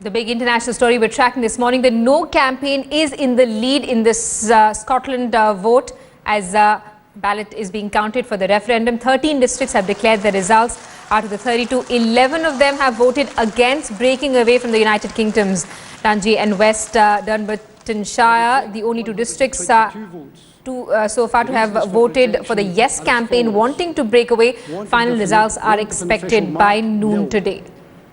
The big international story we're tracking this morning, the No campaign is in the lead in this Scotland vote as ballot is being counted for the referendum. 13 districts have declared the results. Out of the 32, 11 of them have voted against breaking away from the United Kingdom's Dundee and West Dunbartonshire. The only two districts so far to have voted for the Yes campaign, wanting to break away. Final results are expected by noon today.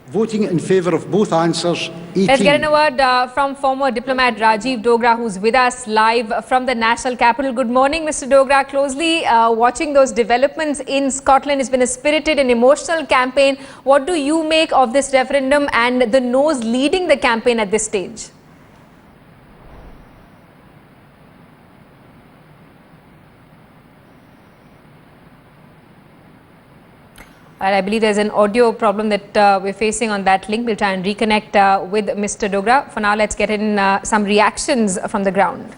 Voting in favour of both answers, 18. Let's get a word from former diplomat Rajiv Dogra, who's with us live from the national capital. Good morning, Mr. Dogra. Closely watching those developments in Scotland. It's been a spirited and emotional campaign. What do you make of this referendum and the No's leading the campaign at this stage? I believe there's an audio problem that we're facing on that link. We'll try and reconnect with Mr. Dogra. For now, let's get in some reactions from the ground.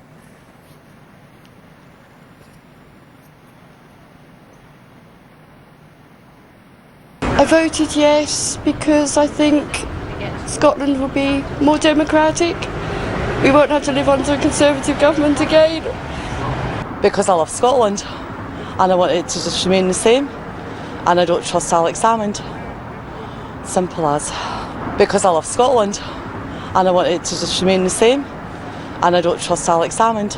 I voted yes because I think Scotland will be more democratic. We won't have to live under a Conservative government again. Because I love Scotland and I want it to just remain the same. And I don't trust Alex Salmond. Simple as. Because I love Scotland and I want it to just remain the same. And I don't trust Alex Salmond.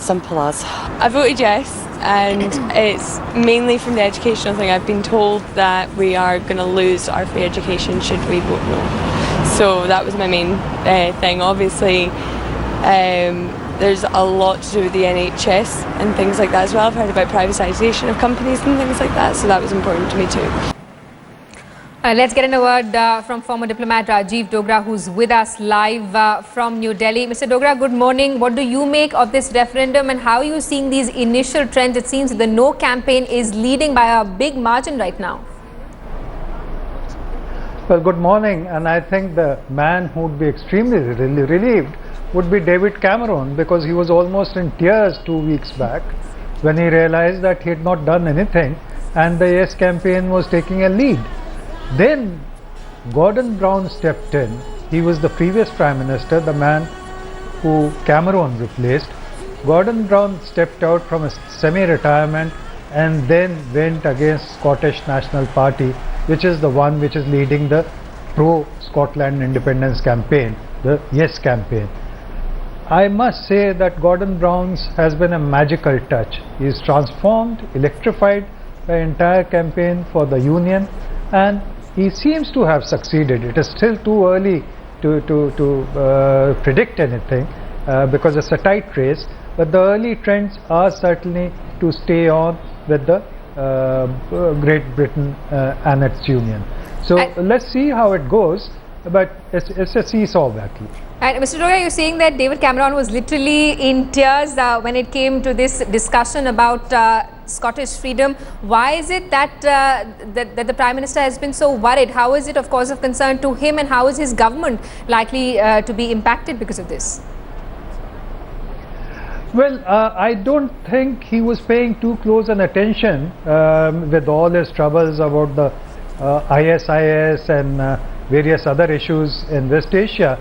Simple as. I voted yes, and it's mainly from the educational thing. I've been told that we are going to lose our free education should we vote no. So that was my main thing. Obviously, there's a lot to do with the NHS and things like that as well. I've heard about privatisation of companies and things like that, so that was important to me too. Let's get in a word from former diplomat Rajiv Dogra, who's with us live from New Delhi. Mr. Dogra, good morning. What do you make of this referendum and how are you seeing these initial trends? It seems the No campaign is leading by a big margin right now. Well, good morning, and I think the man who would be extremely relieved would be David Cameron, because he was almost in tears 2 weeks back when he realized that he had not done anything and the Yes campaign was taking a lead. Then Gordon Brown stepped in. He was the previous Prime Minister, the man who Cameron replaced. Gordon Brown stepped out from his semi-retirement and then went against Scottish National Party, which is the one which is leading the pro-Scotland independence campaign, the Yes campaign. I must say that Gordon Brown's has been a magical touch. He's transformed, electrified the entire campaign for the Union, and he seems to have succeeded. It is still too early to predict anything because it's a tight race, but the early trends are certainly to stay on with the Great Britain and its Union. So let's see how it goes, but it's a seesaw battle. And Mr. Dogra, you're saying that David Cameron was literally in tears when it came to this discussion about Scottish freedom. Why is it that that the Prime Minister has been so worried? How is it of cause of concern to him, and how is his government likely to be impacted because of this? Well, I don't think he was paying too close an attention with all his troubles about the ISIS and various other issues in West Asia.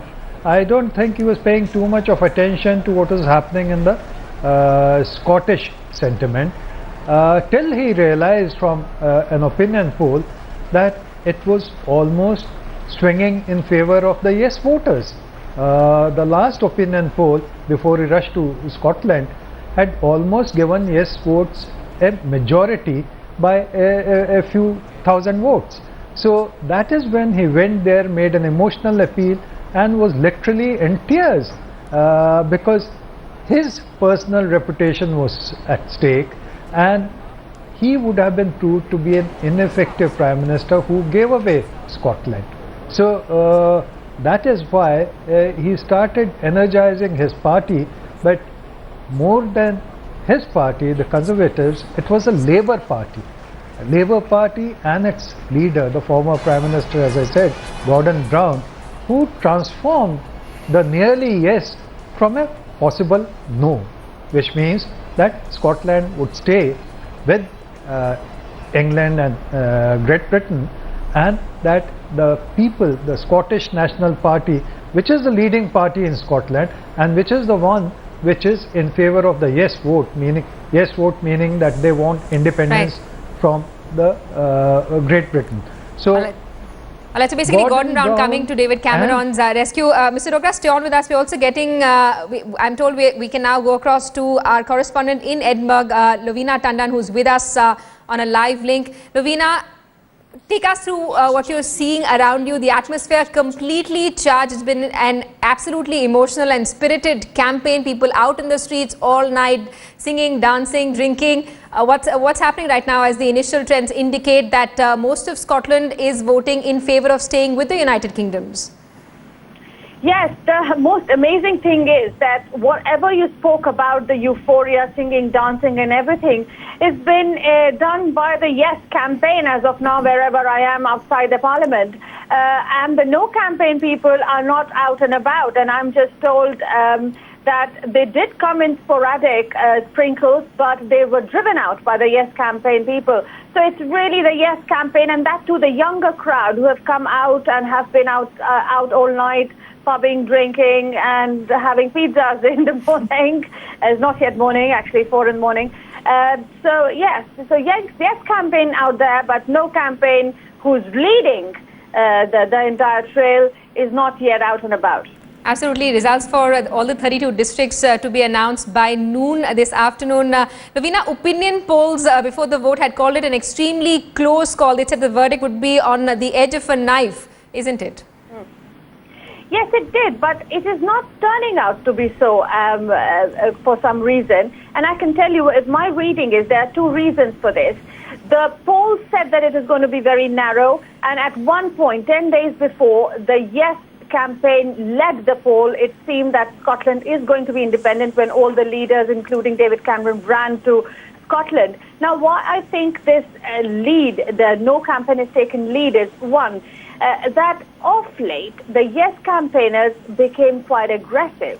I don't think he was paying too much of attention to what was happening in the Scottish sentiment till he realized from an opinion poll that it was almost swinging in favour of the Yes voters. The last opinion poll before he rushed to Scotland had almost given Yes votes a majority by a few thousand votes. So that is when he went there, made an emotional appeal, and was literally in tears because his personal reputation was at stake, and he would have been proved to be an ineffective Prime Minister who gave away Scotland. So that is why he started energizing his party, but more than his party, the Conservatives, it was a Labour Party. A Labour Party and its leader, the former Prime Minister, as I said, Gordon Brown, who transformed the nearly yes from a possible no, which means that Scotland would stay with England and Great Britain and that the people, the Scottish National Party, which is the leading party in Scotland and which is the one which is in favour of the yes vote, meaning that they want independence from the Great Britain. So So basically Gordon Brown coming to David Cameron's rescue. Mr. Dogra, stay on with us. We're also getting, I'm told we can now go across to our correspondent in Edinburgh, Lovina Tandon, who's with us on a live link. Lovina, take us through what you're seeing around you. The atmosphere completely charged. It's been an absolutely emotional and spirited campaign. People out in the streets all night, singing, dancing, drinking. What's happening right now, as the initial trends indicate that most of Scotland is voting in favour of staying with the United Kingdoms? Yes, the most amazing thing is that whatever you spoke about, the euphoria, singing, dancing and everything, it's been done by the Yes campaign as of now, wherever I am outside the Parliament. And the No campaign people are not out and about. And I'm just told that they did come in sporadic sprinkles, but they were driven out by the Yes campaign people. So it's really the Yes campaign, and that too the younger crowd who have come out and have been out all night, pubbing, drinking and having pizzas in the morning. It's not yet morning, actually 4 in the morning. So yes campaign out there, but No campaign who's leading the entire trail is not yet out and about. Absolutely. Results for all the 32 districts to be announced by noon this afternoon. Lovina, opinion polls before the vote had called it an extremely close call. They said the verdict would be on the edge of a knife, isn't it? Yes, it did, but it is not turning out to be so for some reason. And I can tell you, my reading is there are two reasons for this. The polls said that it is going to be very narrow, and at one point, 10 days before, the Yes campaign led the poll. It seemed that Scotland is going to be independent when all the leaders, including David Cameron, ran to Scotland. Now, why I think this lead, the No campaign has taken lead, is one, that of late, the Yes campaigners became quite aggressive.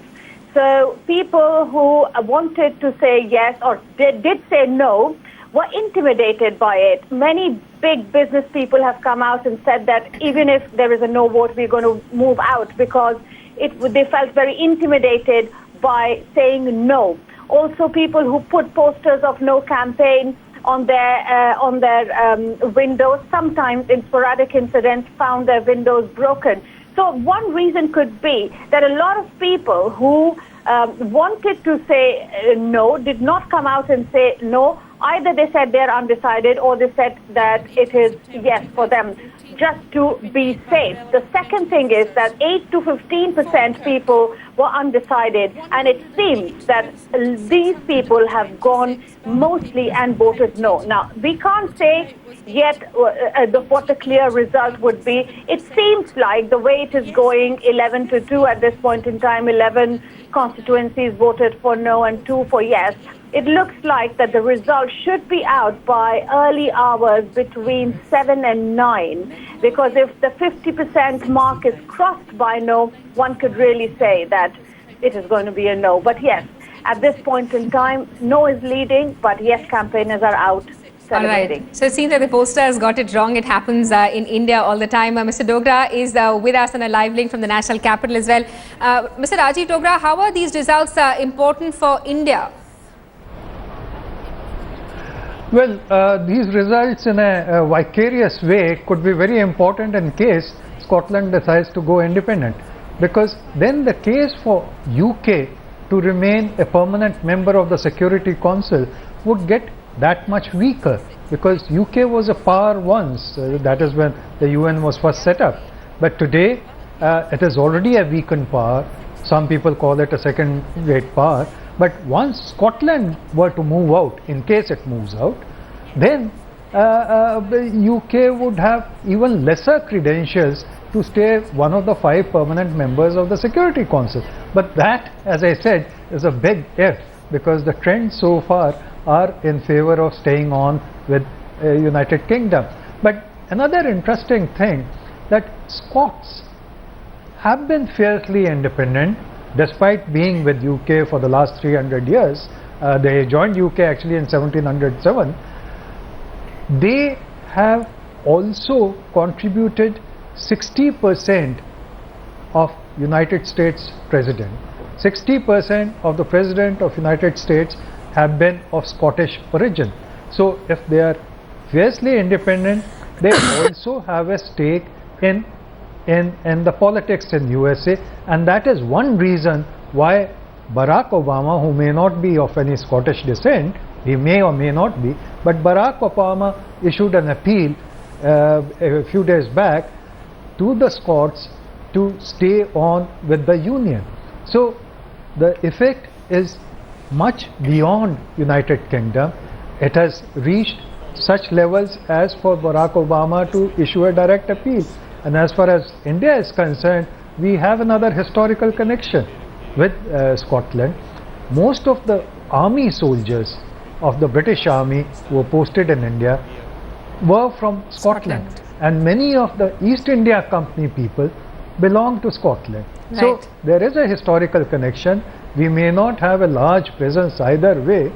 So people who wanted to say yes or did say no were intimidated by it. Many big business people have come out and said that even if there is a no vote, we're going to move out, because they felt very intimidated by saying no. Also, people who put posters of No campaign on their windows, sometimes in sporadic incidents, found their windows broken. So one reason could be that a lot of people who wanted to say no did not come out and say no. Either they said they're undecided, or they said that it is yes for them, just to be safe. The second thing is that 8 to 15% people were undecided, and it seems that these people have gone mostly and voted no. Now, we can't say yet what the clear result would be. It seems like the way it is going, 11 to 2 at this point in time, 11 constituencies voted for no and 2 for yes. It looks like that the result should be out by early hours between 7 and 9, because if the 50% mark is crossed by no, one could really say that it is going to be a no. But yes, at this point in time, no is leading, but yes campaigners are out celebrating. All right. So it seems that the pollsters got it wrong. It happens in India all the time. Mr. Dogra is with us on a live link from the national capital as well. Mr. Rajiv Dogra, how are these results important for India? Well, these results in a vicarious way could be very important in case Scotland decides to go independent, because then the case for UK to remain a permanent member of the Security Council would get that much weaker, because UK was a power once, that is when the UN was first set up, but today it is already a weakened power. Some people call it a second-rate power. But once Scotland were to move out, in case it moves out, then UK would have even lesser credentials to stay one of the 5 permanent members of the Security Council. But that, as I said, is a big if, because the trends so far are in favour of staying on with United Kingdom. But another interesting thing, that Scots have been fiercely independent despite being with UK for the last 300 years. They joined UK actually in 1707. They have also contributed 60% of United States president. 60% of the president of United States have been of Scottish origin. So if they are fiercely independent, they also have a stake in the politics in USA, and that is one reason why Barack Obama, who may not be of any Scottish descent, he may or may not be, but Barack Obama issued an appeal a few days back to the Scots to stay on with the Union. So the effect is much beyond United Kingdom. It has reached such levels as for Barack Obama to issue a direct appeal. And as far as India is concerned, we have another historical connection with Scotland. Most of the army soldiers of the British Army who were posted in India were from Scotland. And many of the East India Company people belong to Scotland. Right. So there is a historical connection. We may not have a large presence either way,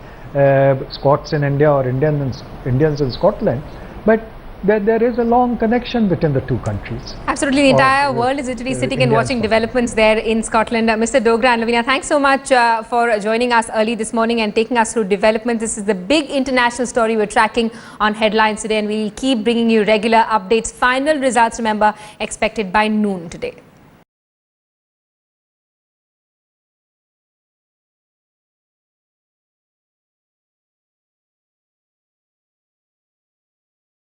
Scots in India or Indians in Scotland, but there is a long connection between the two countries. Absolutely, the entire world is literally sitting and watching developments there in Scotland. Mr. Dogra and Lavina, thanks so much for joining us early this morning and taking us through developments. This is the big international story we're tracking on Headlines today, and we'll keep bringing you regular updates. Final results, remember, expected by noon today.